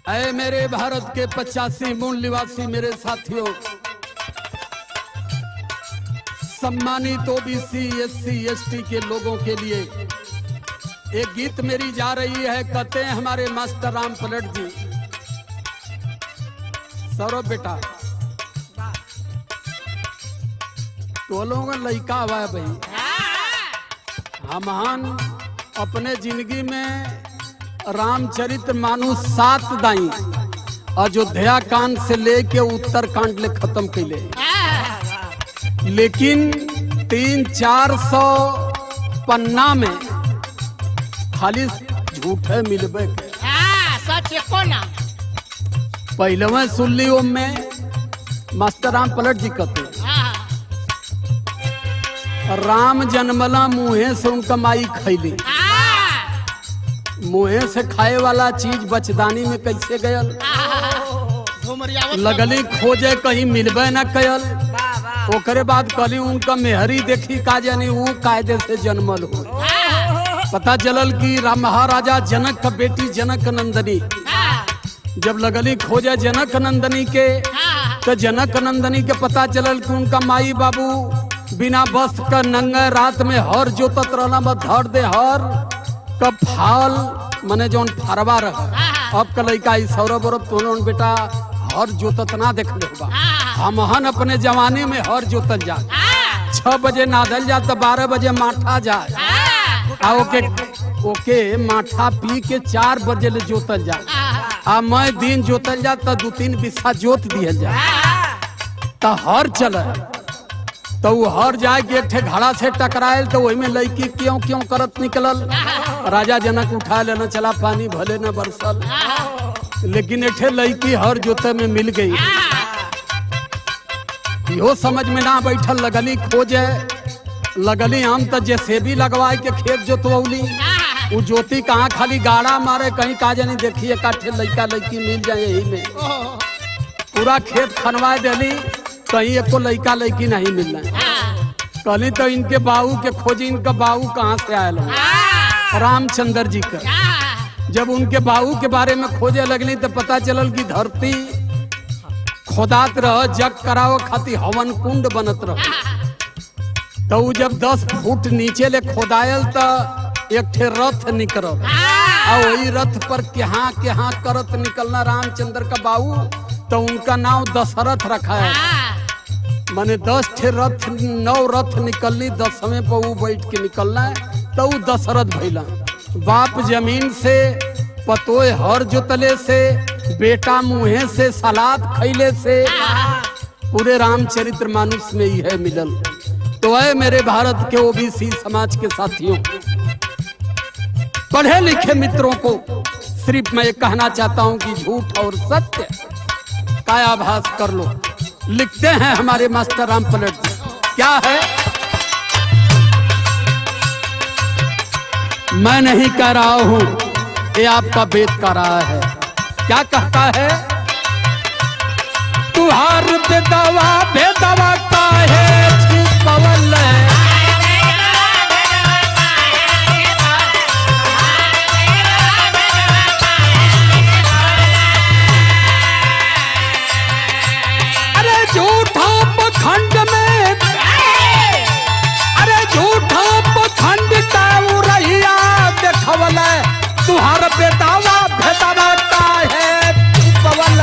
ऐ मेरे भारत के 85 मूल निवासी मेरे साथियों, सम्मानित ओबीसी एससी एसटी के लोगों के लिए एक गीत मेरी जा रही है। कहते हैं हमारे मास्टर राम पलट जी। सौरभ बेटा तो लोग लड़का हुआ है भाई। हम अपने जिंदगी में रामचरित मानुष 7 दाई अयोध्या कांड से लेके उत्तरकांड ले खत्म कैले, लेकिन 300-400 पन्ना में खाली झूठे मिलबे के सच को ना। पहले में सुनली में मास्टर राम पलट जी कहते राम जन्मला मुहे से उनका माई खैली। मुहे से खाए वाला चीज बचदानी में कैसे गयल, लगली खोजे कहीं मिलबे न कयल। ओकरे बाद कली उनका मेहरी देखी का जानी वो कायदे से जन्मल हो। पता चलल कि महाराजा जनक का बेटी जनक नंदनी जब लगली खोजे जनक नंदनी के, तो जनक नंदनी के पता चलल कि उनका माई बाबू बिना बस का नंगे रात में हर जोतत रहना धर दे हर कब फाल मने जौन फरवा रहा। अब का लड़का सौरभ औरब तो बेटा हर जोतत ना देख ले बा। हमहन अपने जवानी में हर जोतल जा 6 बजे नादल जा तो 12 बजे माठा जाए आ ओके माठा पी के 4 बजे ले जोतल जा। आ मैं दिन जोतल जा तो 2-3 बिस्सा जोत दियल जा तो हर चल तो हर जाए के एक घड़ा से टकरायल तो वही में लड़की क्यों क्यों करत निकलल। राजा जनक उठा लेना चला पानी भले न बरसल, लेकिन एक लड़की हर जोते में मिल गई। यो समझ में ना बैठल, लगली खोजे लगली हम तो जैसे भी लगवाए के खेत जोतवली। वो ज्योति कहाँ खाली गाड़ा मारे कहीं का जानी देखिए काठे लड़का लड़की मिल जाए। यही में पूरा खेत खनवा देली, कहीं एको लड़का लड़की नहीं मिलना। कहली तो इनके बाबू के खोजी, इनका बाबू कहाँ से आयल रामचंद्र जी का। जब उनके बाबू के बारे में खोजे लगली तो पता चलल कि धरती खोदात रह जग कराओ खातिर हवन कुंड बनत रह। तो जब 10 फुट नीचे ले खोदायल तो एक ठे रथ निकल और वही रथ पर केहाँ केहाँ करत निकलना रामचंद्र का बाबू। तो उनका नाम दशरथ रखा है। माने 10 ठे रथ 9 रथ निकलनी 10वें पर वो बैठ के निकलना है तो वो दशरथ भैला। बाप जमीन से पतोय हर जोतले से, बेटा मुहे से सलाद खैले से, पूरे रामचरित्र मानुष में ही है मिलल। तो है मेरे भारत के ओबीसी समाज के साथियों, पढ़े लिखे मित्रों को सिर्फ मैं कहना चाहता हूं कि झूठ और सत्य का आभास कर लो। लिखते हैं हमारे मास्टर राम पलट जी, क्या है? मैं नहीं कह रहा हूं, ये आपका वेद कह रहा है। क्या कहता है? तुहार बेदवा बेदवा का है छिपवल खंड में, अरे झूठा पखंड का उरैया देखवल तुहार बेदावा भेदावा का है छिपवल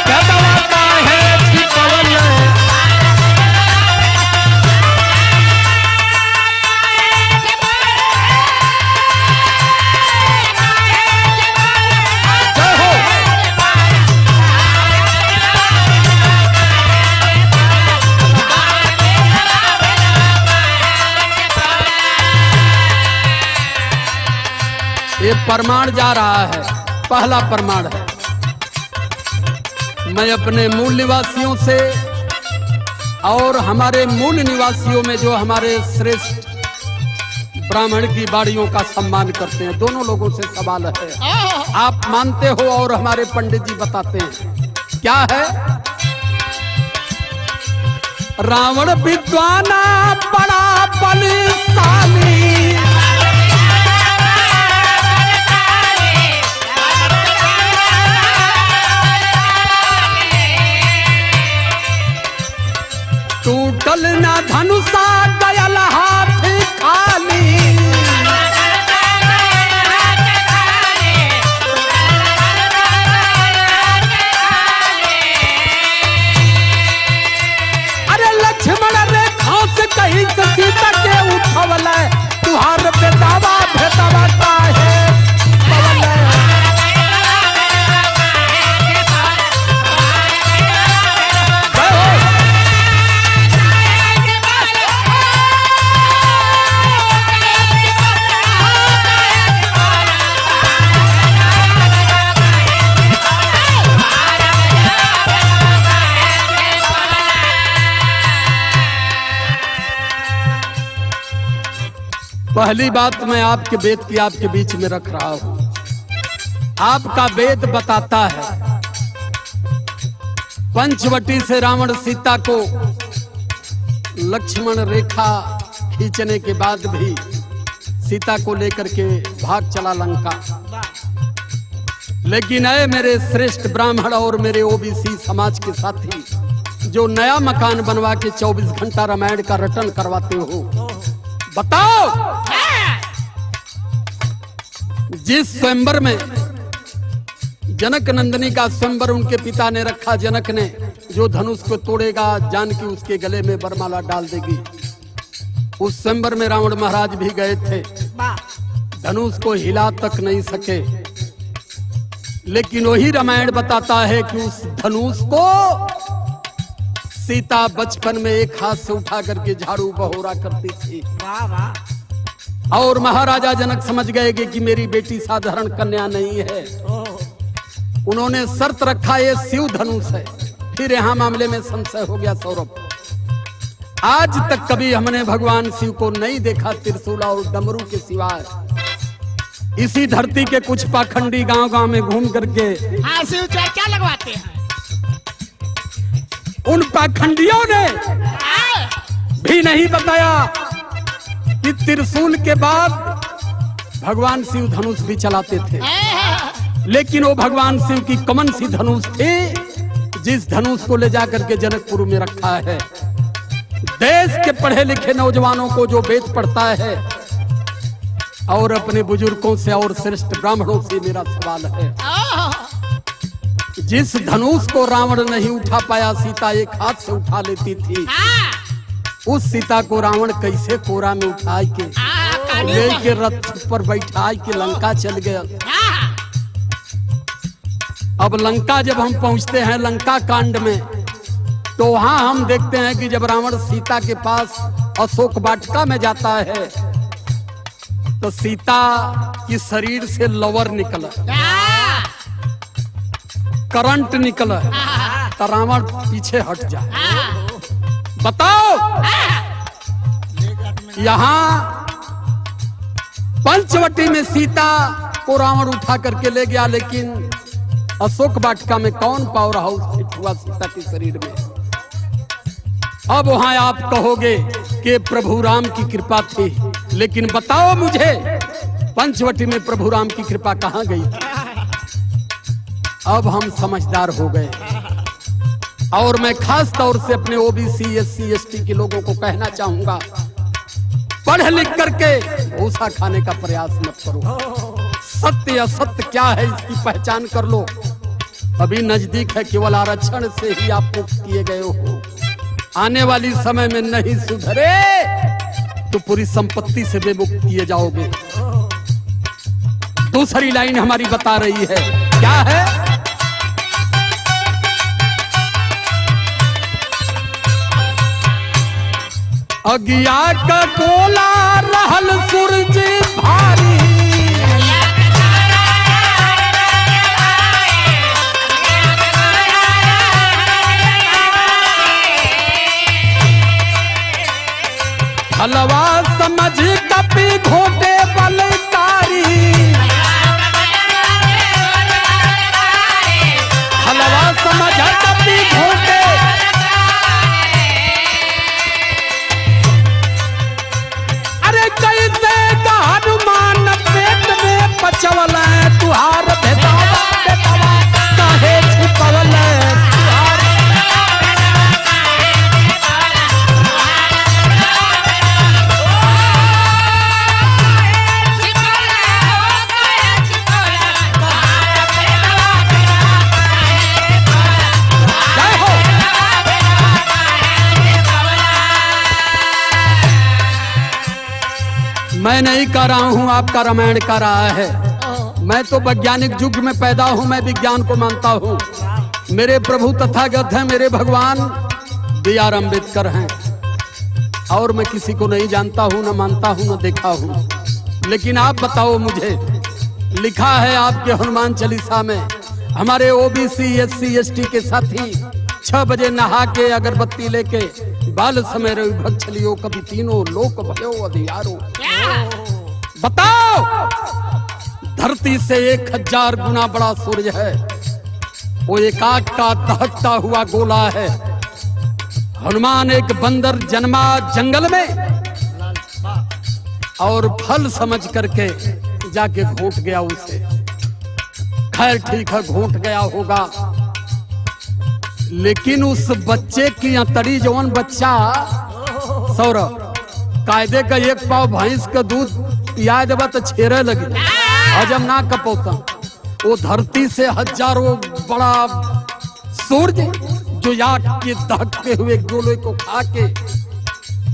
बेदावा का है छिपवल। ये प्रमाण जा रहा है, पहला प्रमाण है। मैं अपने मूल निवासियों से और हमारे मूल निवासियों में जो हमारे श्रेष्ठ ब्राह्मण की बाड़ियों का सम्मान करते हैं, दोनों लोगों से सवाल है। आप मानते हो और हमारे पंडित जी बताते हैं, क्या है? रावण विद्वाना बड़ा बलशाली, चलना धनुषा गयल हाथ खाली। अरे लक्ष्मण रेखा से कहीं से सीता के उठवल तुहार बेदावा भेदवा काहे पहली बात मैं आपके वेद की आपके बीच में रख रहा हूं। आपका वेद बताता है पंचवटी से रावण सीता को लक्ष्मण रेखा खींचने के बाद भी सीता को लेकर के भाग चला लंका। लेकिन ऐ मेरे श्रेष्ठ ब्राह्मण और मेरे ओबीसी समाज के साथी, जो नया मकान बनवा के 24 घंटा रामायण का रटन करवाते हो, बताओ जिस स्वयंवर में जनक नंदिनी का स्वयंवर उनके पिता ने रखा, जनक ने, जो धनुष को तोड़ेगा जानकी उसके गले में वरमाला डाल देगी, उस स्वयंवर में रावण महाराज भी गए थे, धनुष को हिला तक नहीं सके। लेकिन वही रामायण बताता है कि उस धनुष को सीता बचपन में एक हाथ से उठा करके झाड़ू बहोरा करती थी। और महाराजा जनक समझ गए कि मेरी बेटी साधारण कन्या नहीं है। उन्होंने शर्त रखा ये शिव धनुष है। फिर यहाँ मामले में संशय हो गया सौरभ। आज तक कभी हमने भगवान शिव को नहीं देखा त्रिशूल और डमरू के सिवाय। इसी धरती के कुछ पाखंडी गांव-गांव में घूम करके शिव चर्चा लगवाते हैं। उन पाखंडियों ने भी नहीं बताया कि त्रिशूल के बाद भगवान शिव धनुष भी चलाते थे। लेकिन वो भगवान शिव की कमन सी धनुष थी, जिस धनुष को ले जाकर के जनकपुर में रखा है। देश के पढ़े लिखे नौजवानों को जो वेद पढ़ता है और अपने बुजुर्गों से और श्रेष्ठ ब्राह्मणों से मेरा सवाल है, जिस धनुष को रावण नहीं उठा पाया, सीता एक हाथ से उठा लेती थी, उस सीता को रावण कैसे कोरा में उठा के लेके रथ पर बैठा के लंका चल गया। अब लंका जब हम पहुंचते हैं लंका कांड में, तो वहां हम देखते हैं कि जब रावण सीता के पास अशोक वाटिका में जाता है, तो सीता की शरीर से लवर निकला, करंट निकला, तो रावण पीछे हट जाए। बताओ, यहाँ पंचवटी में सीता को रावण उठा करके ले गया, लेकिन अशोक वाटिका में कौन पावर हाउस फिट हुआ सीता के शरीर में? अब वहां आप कहोगे कि प्रभु राम की कृपा थी, लेकिन बताओ मुझे पंचवटी में प्रभु राम की कृपा कहां गई थी? अब हम समझदार हो गए। और मैं खास तौर से अपने ओबीसी एससी एसटी के लोगों को कहना चाहूंगा, पढ़ लिख करके भूसा खाने का प्रयास मत करो। सत्य असत्य क्या है इसकी पहचान कर लो। अभी नजदीक है, केवल आरक्षण से ही आप मुक्त किए गए हो। आने वाली समय में नहीं सुधरे तो पूरी संपत्ति से बेमुक्त किए जाओगे। दूसरी लाइन हमारी बता रही है, क्या है? अगिया का गोला रहल सूरज भारी, हलवा समझ कपी घोटे बलकारी, हलवा समझ कपी घोटे। अरे कैसे का हनुमान पेट में पचवल तुहार भेदावा बेटवा काहे छिपवल तुहार। मैं नहीं कर रहा हूँ, आपका रामायण कर रहा है। मैं तो वैज्ञानिक युग में पैदा हूँ, मैं विज्ञान को मानता हूँ। मेरे प्रभु तथागत हैं, मेरे भगवान B.R. अम्बेडकर हैं। और मैं किसी को नहीं जानता हूँ, न मानता हूँ, न देखा हूँ। लेकिन आप बताओ मुझे, लिखा है आपके हनुमान चालीसा में, हमारे OBC SC ST के साथी 6 बजे नहा के अगरबत्ती लेके बाल समय रवि भक्त चलियो, कभी तीनों लोक भयो अधियारो। बताओ, धरती से 1000 गुना बड़ा सूर्य है, वो एकाक का दहकता हुआ गोला है। हनुमान एक बंदर जन्मा जंगल में और फल समझ करके जाके घोंट गया उसे। खैर ठीक है, घोंट गया होगा, लेकिन उस बच्चे की अंतड़ी जवन बच्चा सौरभ कायदे का 1 पाव भैंस का दूध पिया देवा तो छेरे लगे, हजम ना कपोता। वो धरती से हजारों बड़ा सूर्य जो याद के दहकते हुए गोले को खा के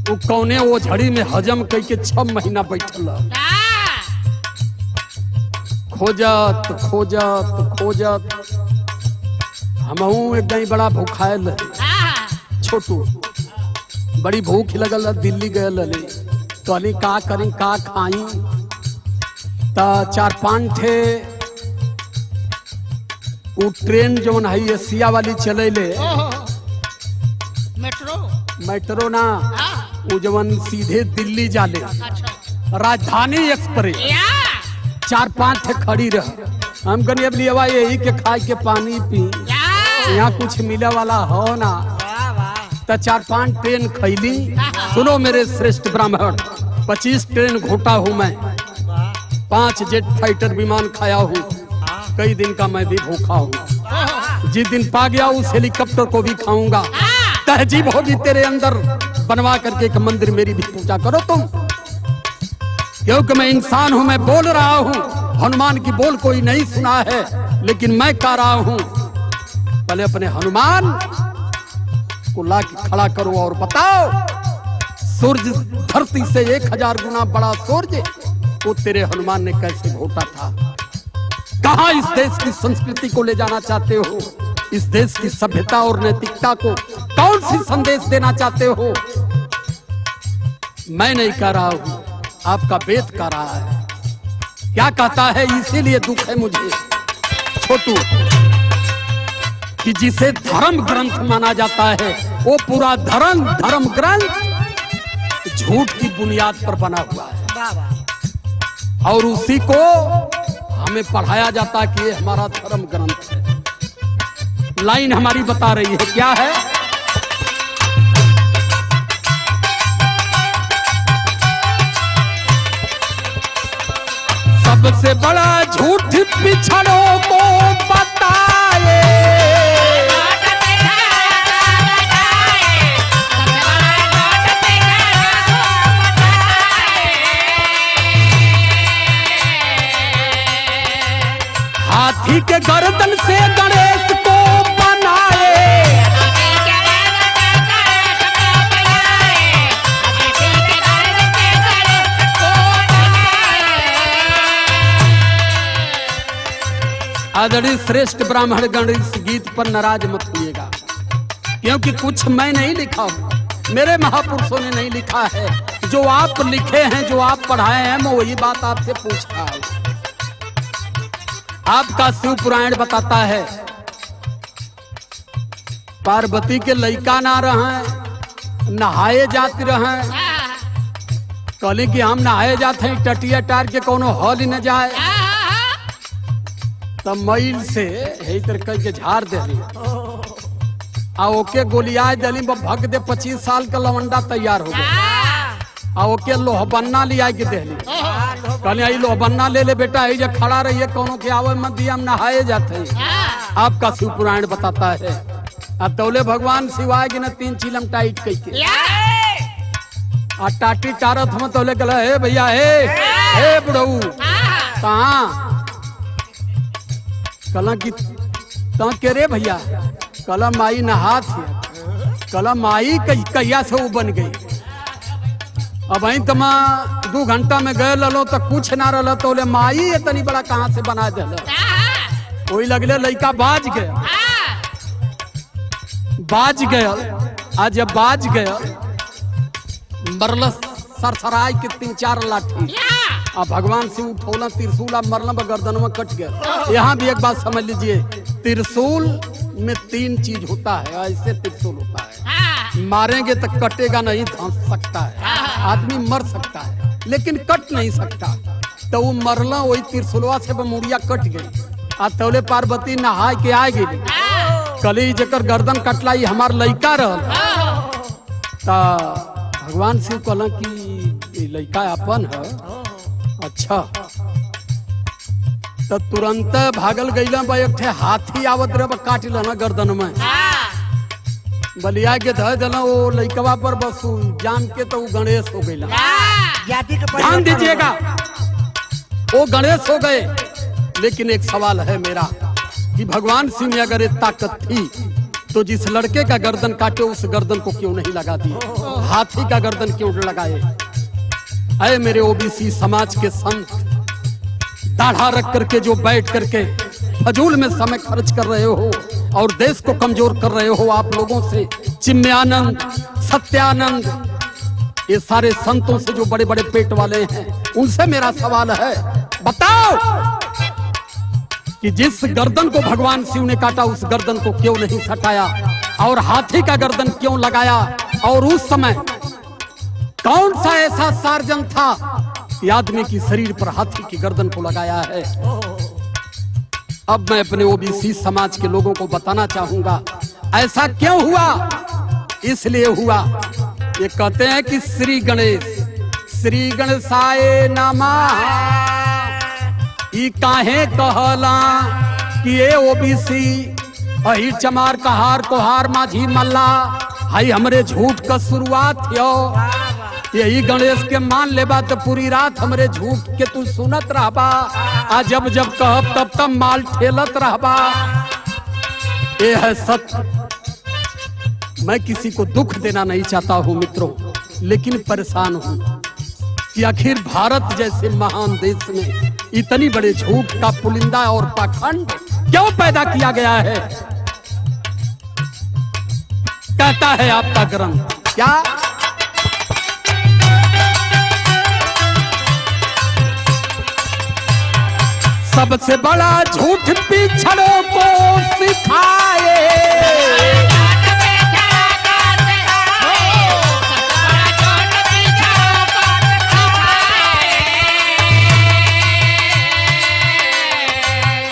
वो कौने वो झड़ी में हजम करके 6 महीना बैठल। खोजत खोजत खोजत हमहू एकदम बड़ा भूखायल, छोटू बड़ी भूख लगल, दिल्ली गए कहली का करी का खाई। त 4-5 ठे वो ट्रेन जो है एशिया वाली चले ले, मेट्रो ना, वो जवन सीधे दिल्ली जाले, राजधानी एक्सप्रेस 4-5 ठे खड़ी रह। हम कहीं अब लिया यही के खाए के पानी पी, यहाँ कुछ मिले वाला हो ना। तो 4-5 ट्रेन खैली। सुनो मेरे श्रेष्ठ ब्राह्मण, 25 ट्रेन घोटा हूँ मैं, 5 जेट फाइटर विमान खाया हूँ, कई दिन का मैं भी भूखा हूँ। जिस दिन पा गया उस हेलीकॉप्टर को भी खाऊंगा। तहजीब होगी तेरे अंदर, बनवा करके एक मंदिर मेरी भी पूजा करो तुम, क्योंकि मैं इंसान हूँ, मैं बोल रहा हूँ। हनुमान की बोल कोई नहीं सुना है, लेकिन मैं कह रहा हूँ। पहले अपने हनुमान को ला के खड़ा करो और बताओ, सूर्य धरती से 1000 गुना बड़ा सूर्य वो तेरे हनुमान ने कैसे घोटा था? कहाँ इस देश की संस्कृति को ले जाना चाहते हो? इस देश की सभ्यता और नैतिकता को कौन सी संदेश देना चाहते हो? मैं नहीं कह रहा हूं, आपका वेद कह रहा है। क्या कहता है? इसीलिए दुख है मुझे छोटू कि जिसे धर्म ग्रंथ माना जाता है वो पूरा धर्म ग्रंथ झूठ की बुनियाद पर बना हुआ है, और उसी को हमें पढ़ाया जाता है कि ये हमारा धर्म ग्रंथ है। लाइन हमारी बता रही है, क्या है? सबसे बड़ा झूठ पिछड़ों को बताए, हाथी के गर्दन से गणेश को बनाए, आदरणीय श्रेष्ठ ब्राह्मण गण इस गीत पर नाराज मत होइएगा, क्योंकि कुछ मैं नहीं लिखा हूं, मेरे महापुरुषों ने नहीं लिखा है। जो आप लिखे हैं, जो आप पढ़ाए हैं, मैं वही बात आपसे पूछ रहा हूं। आपका शिव पुराण बताता है पार्वती के लइका ना रहे, नहाए जाते रहे, कहली कि हम नहाए जाते हैं, टटिया टार के कोनो हल ही न जाए, तब मैल से के झाड़ दे आ ओके गोलियाए दली, भग दे 25 साल का लवंडा तैयार हो गया। आ ओके लोहबन्ना लिया के देली, कहले आई लोहबन्ना ले ले बेटा, आई जे खड़ा रहिए, कोनो के आवे मत दिया, हम नहाए जाते हैं। आपका शिव पुराण बताता है। अब तौले भगवान शिवाय के न 3 चिलम टाइट कई आ टाटी टारत हम तौले गला, हे भैया हे बुढ़ऊ कहाँ कला की के रे भैया? कला माई नहा थी, कला माई कहिया से वो बन गई। अब वही तमा 2 घंटा में गए ललो तो कुछ ना रहा तो बोले माई इतनी बड़ा कहाँ से बना दे वही लगले लड़का बाज गया आज जब बाज गया मरल सरसराय के 3-4 लाठी अब भगवान से उठौला त्रिशूल मरल गर्दन में कट गया। यहाँ भी एक बात समझ लीजिए, त्रिशूल में 3 चीज होता है। ऐसे त्रिशूल होता है, मारेंगे तो कटेगा नहीं, धंस सकता है, आदमी मर सकता है लेकिन कट नहीं सकता। तो वो मरला वही त्रिशूलवा से मुड़िया कट गई। आ तौले पार्वती नहाय के आ गई, कली जकर गर्दन कटलाई हमार लड़का रह। भगवान शिव कहला कि लड़का अपन है। अच्छा, तो तुरंत भागल गईला बा एक ठे हाथी आवत रहे काट लेना गर्दन में, बलिया के धर देना वो लड़कवा पर बस जान के तो वो गणेश हो गईला। ध्यान दीजिएगा, वो गणेश हो गए। लेकिन एक सवाल है मेरा कि भगवान शिव में अगर एक ताकत थी तो जिस लड़के का गर्दन काटे उस गर्दन को क्यों नहीं लगा दिए, हाथी का गर्दन क्यों लगाए? अरे मेरे ओबीसी समाज के संत, दाढ़ा रख करके जो बैठ करके फजूल में समय खर्च कर रहे हो और देश को कमजोर कर रहे हो, आप लोगों से चिन्मयानंद, सत्यानंद, ये सारे संतों से जो बड़े बड़े पेट वाले हैं, उनसे मेरा सवाल है, बताओ कि जिस गर्दन को भगवान शिव ने काटा उस गर्दन को क्यों नहीं हटाया और हाथी का गर्दन क्यों लगाया? और उस समय कौन सा ऐसा सार्जन था कि आदमी की शरीर पर हाथी की गर्दन को लगाया है? अब मैं अपने ओबीसी समाज के लोगों को बताना चाहूंगा, ऐसा क्यों हुआ? इसलिए हुआ, ये कहते हैं कि श्री गणेशाय नमः। ई काहे कहला कि ये ओबीसी अही चमार कहार कोहार माझी मल्ला हाई हमरे झूठ का शुरुआत हो। यही गणेश के मान लेबा तो पूरी रात हमरे झूठ के तू सुनत रहबा, आ जब जब कहब तब तब माल ठेलत रहबा। ये है सत्य। मैं किसी को दुख देना नहीं चाहता हूँ मित्रों, लेकिन परेशान हूँ कि आखिर भारत जैसे महान देश में इतनी बड़े झूठ का पुलिंदा और पाखंड क्यों पैदा किया गया है? कहता है आपका ग्रंथ क्या? सबसे बड़ा झूठ पिछड़ों को सिखाए,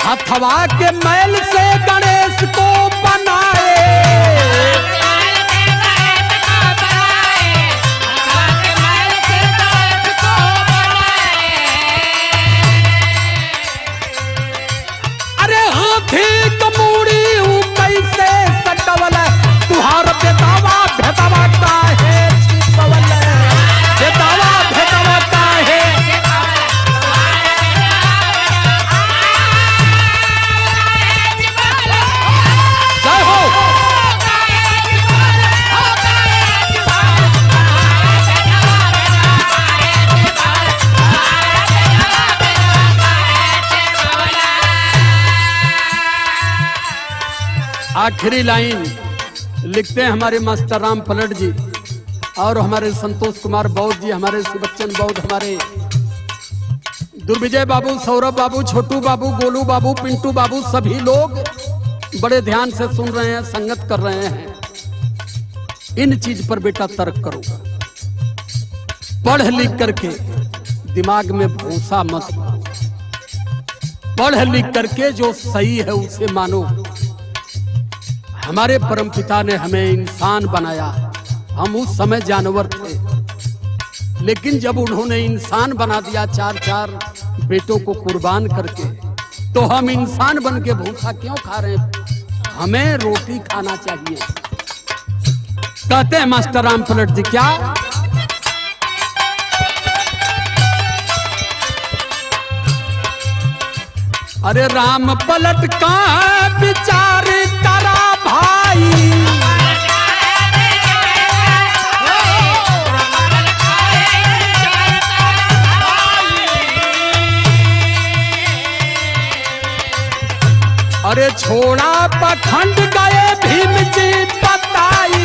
हथवा के मैल से गणेश को बनाए। अरे हाथी कमूड़ी कैसे सटवल, तुहार बेदावा भेदावा का है छिपवल, बेदावा भेदावा का है। आखिरी लाइन लिखते हैं हमारे मास्टर राम पलट जी और हमारे संतोष कुमार बौद्ध जी, हमारे शिवबच्चन बौद्ध, हमारे दुर्विजय बाबू, सौरभ बाबू, छोटू बाबू, गोलू बाबू, पिंटू बाबू, सभी लोग बड़े ध्यान से सुन रहे हैं, संगत कर रहे हैं। इन चीज पर बेटा तर्क करो, पढ़ लिख करके दिमाग में भूसा मत, पढ़ लिख करके जो सही है उसे मानो। हमारे परमपिता ने हमें इंसान बनाया, हम उस समय जानवर थे, लेकिन जब उन्होंने इंसान बना दिया 4-4 बेटों को कुर्बान करके, तो हम इंसान बन के भूखा क्यों खा रहे हैं? हमें रोटी खाना चाहिए। कहते हैं मास्टर राम पलट जी क्या? अरे राम पलट का विचार करा भाई, अरे छोड़ा पखंड गए भीम जी बताई